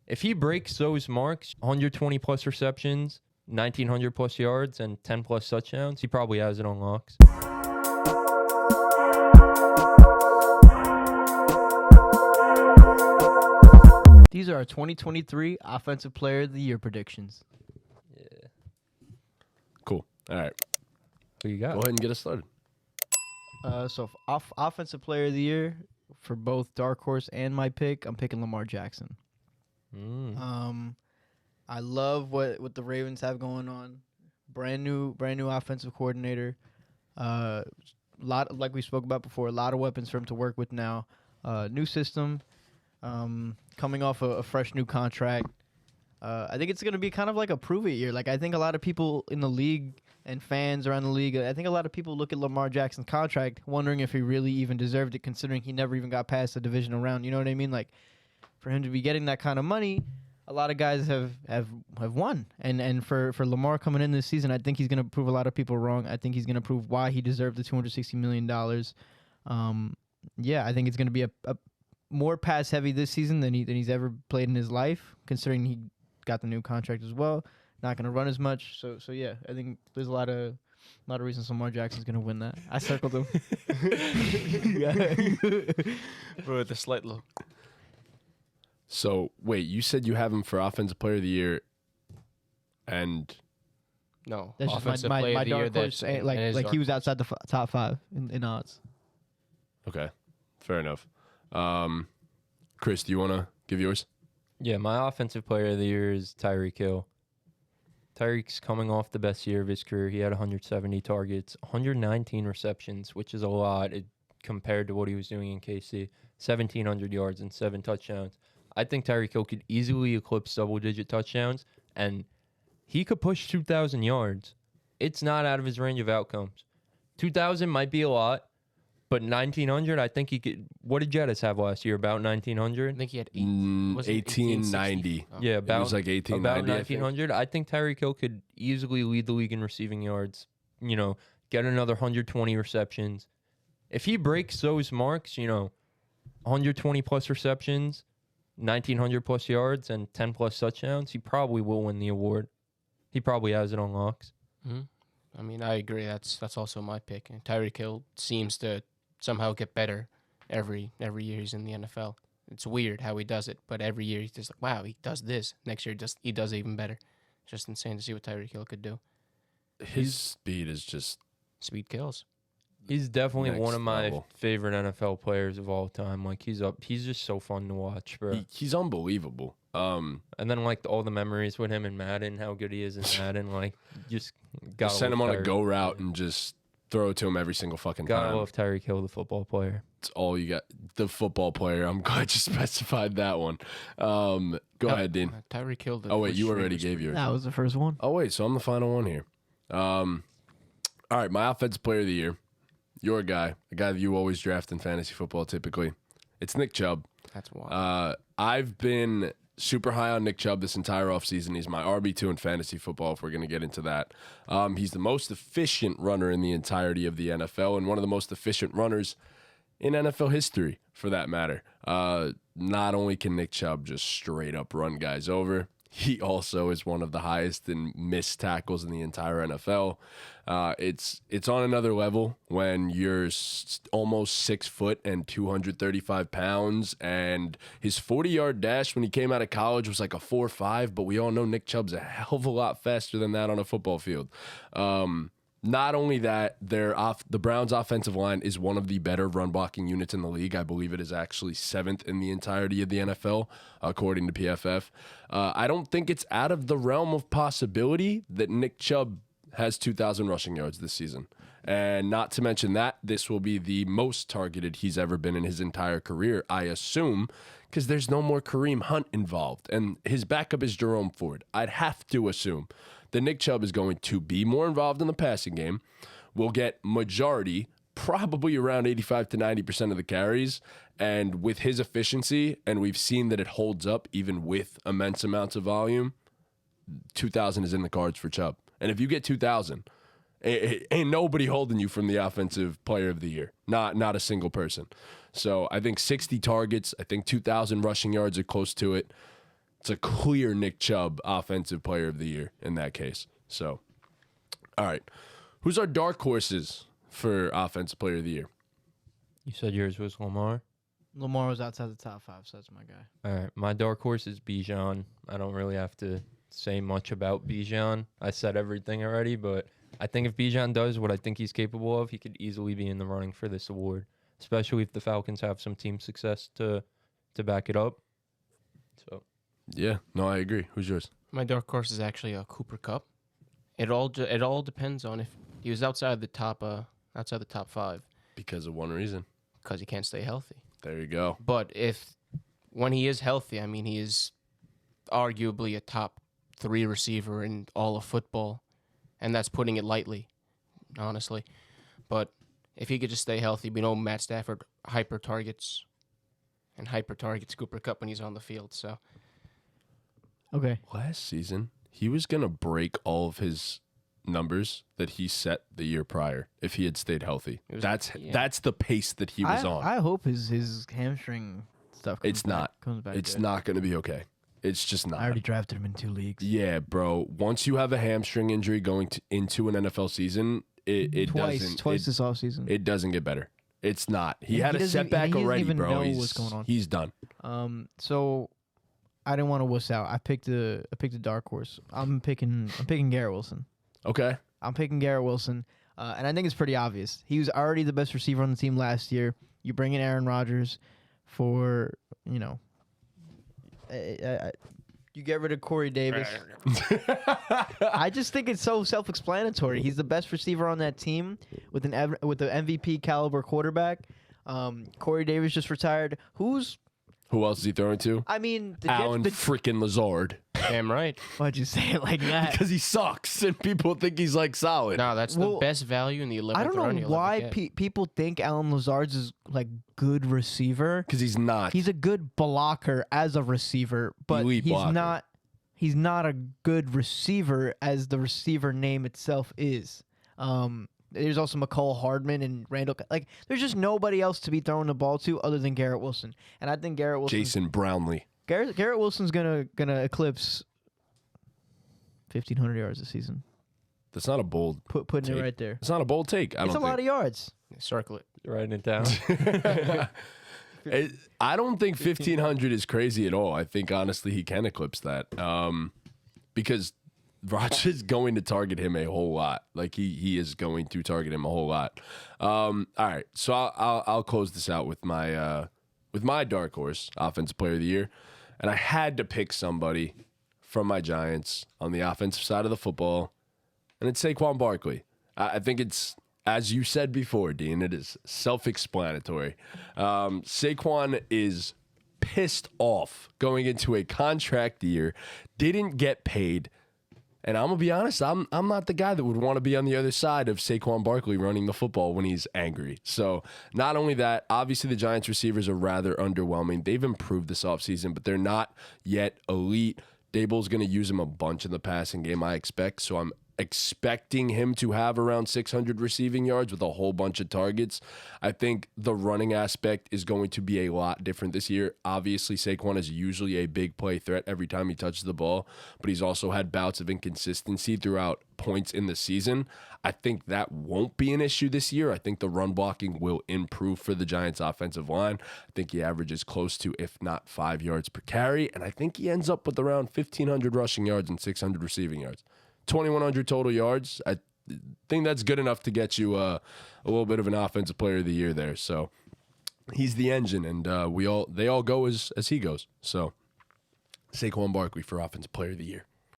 If he breaks those marks, 120 plus receptions, 1,900 plus yards, and 10 plus touchdowns, he probably has it on locks. These are our 2023 Offensive Player of the Year predictions. Yeah. Cool. All right. Who you got? Go ahead and get us started. So Offensive Player of the Year for both Dark Horse and my pick, I'm picking Lamar Jackson. I love what the Ravens have going on. Brand new offensive coordinator. Lot like we spoke about before. A lot of weapons for him to work with now. New system. Coming off a fresh new contract. I think it's going to be kind of like a prove it year. Like, I think a lot of people in the league and fans around the league, I think a lot of people look at Lamar Jackson's contract wondering if he really even deserved it, considering he never even got past the divisional round. You know what I mean? Like, for him to be getting that kind of money, a lot of guys have won. And for Lamar coming in this season, I think he's going to prove a lot of people wrong. I think he's going to prove why he deserved the $260 million. Yeah, I think it's going to be a more pass heavy this season than he's ever played in his life, considering he got the new contract as well. Not going to run as much. So yeah, I think there's a lot of reasons Lamar Jackson's going to win that. I circled him. Bro, with a slight look. So, wait, you said you have him for Offensive Player of the Year, and No. That's just Offensive my Player of the Year, dark horse. that's in Like his he was dark outside the top 5 in odds. okay, fair enough. Chris, do you want to give yours? Yeah, my offensive player of the year is Tyreek Hill. Tyreek's coming off the best year of his career. He had 170 targets, 119 receptions, which is a lot compared to what he was doing in KC. 1,700 yards and 7 touchdowns. I think Tyreek Hill could easily eclipse double-digit touchdowns, and he could push 2,000 yards. It's not out of his range of outcomes. 2,000 might be a lot, but 1,900, I think he could. What did Jettis have last year? About 1,900? I think he had 1890. Oh. Yeah, about, It was like 1890. about 1,900. I think Tyreek Hill could easily lead the league in receiving yards, get another 120 receptions. If he breaks those marks, 120 plus receptions, 1,900 plus yards, and 10 plus touchdowns, he probably will win the award. He probably has it on locks. Mm-hmm. I mean, I agree. That's also my pick. And Tyreek Hill seems to somehow get better every year he's in the NFL. It's weird how he does it, but every year he's just like, wow, he does this. Next year he does even better. It's just insane to see what Tyreek Hill could do. His speed is just... Speed kills. He's definitely Next one of my level. favorite NFL players of all time. Like, he's just so fun to watch, bro. He's unbelievable. And then, like, all the memories with him in Madden, how good he is in Madden, like, just gotta Send him on a Tyreek. go route and just throw it to him every single fucking Gotta time. love Tyreek Hill, the football player. It's all you got. The football player. I'm glad you specified that one. Go ahead, Dean. Tyreek Hill. Oh, wait, you already gave yours. That was the first one. Oh, wait, so I'm the final one here. All right, my Offensive Player of the Year. Your guy, a guy that you always draft in fantasy football typically. It's Nick Chubb. That's wild. I've been super high on Nick Chubb this entire offseason. He's my RB2 in fantasy football, if we're going to get into that. He's the most efficient runner in the entirety of the NFL and one of the most efficient runners in NFL history, for that matter. Not only can Nick Chubb just straight up run guys over, he also is one of the highest in missed tackles in the entire NFL. It's on another level when you're almost 6 foot and 235 pounds, and his 40-yard dash when he came out of college was like a 4.5, but we all know Nick Chubb's a hell of a lot faster than that on a football field. Not only that, the Browns' offensive line is one of the better run-blocking units in the league. I believe it is actually 7th in the entirety of the NFL, according to PFF. I don't think it's out of the realm of possibility that Nick Chubb has 2,000 rushing yards this season. And not to mention that, this will be the most targeted he's ever been in his entire career, I assume, because there's no more Kareem Hunt involved. And his backup is Jerome Ford. I'd have to assume that Nick Chubb is going to be more involved in the passing game, will get majority, probably around 85 to 90% of the carries, and with his efficiency, and we've seen that it holds up even with immense amounts of volume, 2,000 is in the cards for Chubb. And if you get 2,000, ain't nobody holding you from the Offensive Player of the Year. Not a single person. So I think 60 targets, I think 2,000 rushing yards are close to it. It's a clear Nick Chubb offensive player of the year in that case. So, all right. Who's our dark horses for offensive player of the year? You said yours was Lamar? Lamar was outside the top 5, so that's my guy. All right. My dark horse is Bijan. I don't really have to say much about Bijan. I said everything already, but I think if Bijan does what I think he's capable of, he could easily be in the running for this award, especially if the Falcons have some team success to back it up. So, Yeah, no, I agree. Who's yours? My dark horse is actually a Cooper Cup. It all depends on if he was outside the top 5 Because of one reason. because he can't stay healthy. There you go. But when he is healthy, I mean, he is arguably a top 3 receiver in all of football, and that's putting it lightly, honestly. But if he could just stay healthy, we know Matt Stafford hyper targets Cooper Cup when he's on the field. So Okay. Last season, he was going to break all of his numbers that he set the year prior if he had stayed healthy. That's the pace that he was on. I hope his hamstring stuff comes It's back, not. comes back It's good. not going to be okay. It's just not. I already drafted him in 2 leagues. Yeah, bro. Once you have a hamstring injury going into an NFL season, it Twice doesn't. this offseason. It doesn't get better. It's not. He And had he a doesn't even- setback he doesn't already, even bro. know what's going on. He's done. So I didn't want to wuss out. I picked a dark horse. I'm picking Garrett Wilson. Okay. I'm picking Garrett Wilson, and I think it's pretty obvious. He was already the best receiver on the team last year. You bring in Aaron Rodgers for, you get rid of Corey Davis. I just think it's so self-explanatory. He's the best receiver on that team with the MVP caliber quarterback. Corey Davis just retired. Who else is he throwing to? I mean, Alan freaking Lazard. damn right. why'd you say it like that? Because he sucks and people think he's like solid. No, that's Well, the best value in the 11th I don't round know you'll why ever get. people think Alan Lazard's is like good receiver. Because he's not. He's a good blocker as a receiver, but Elite blocker. He's not a good receiver as the receiver name itself is. There's also McCall Hardman and Randall. Like, there's just nobody else to be throwing the ball to other than Garrett Wilson. And I think Garrett Jason Brownlee. Wilson's gonna eclipse 1,500 yards this season. That's not a bold. Putting take. it right there. It's not a bold take. It's a lot of yards. Circle it. writing it down. I don't think 1,500 is crazy at all. I think honestly he can eclipse that because Rodgers is going to target him a whole lot. Like he is going to target him a whole lot. All right, so I'll close this out with my dark horse offensive player of the year, and I had to pick somebody from my Giants on the offensive side of the football, and it's Saquon Barkley. I think it's, as you said before, Dean, it is self-explanatory. Saquon is pissed off going into a contract year, didn't get paid. And I'm going to be honest, I'm not the guy that would want to be on the other side of Saquon Barkley running the football when he's angry. So not only that, obviously the Giants receivers are rather underwhelming. They've improved this offseason, but they're not yet elite. Dable's going to use him a bunch in the passing game, I expect. So I'm expecting him to have around 600 receiving yards with a whole bunch of targets. I think the running aspect is going to be a lot different this year. Obviously, Saquon is usually a big play threat every time he touches the ball, but he's also had bouts of inconsistency throughout points in the season. I think that won't be an issue this year. I think the run blocking will improve for the Giants offensive line. I think he averages close to, if not 5 yards per carry, and I think he ends up with around 1,500 rushing yards and 600 receiving yards. 2,100 total yards. I think that's good enough to get you a little bit of an offensive player of the year there. So he's the engine, and they all go as he goes. So Saquon Barkley for offensive player of the year.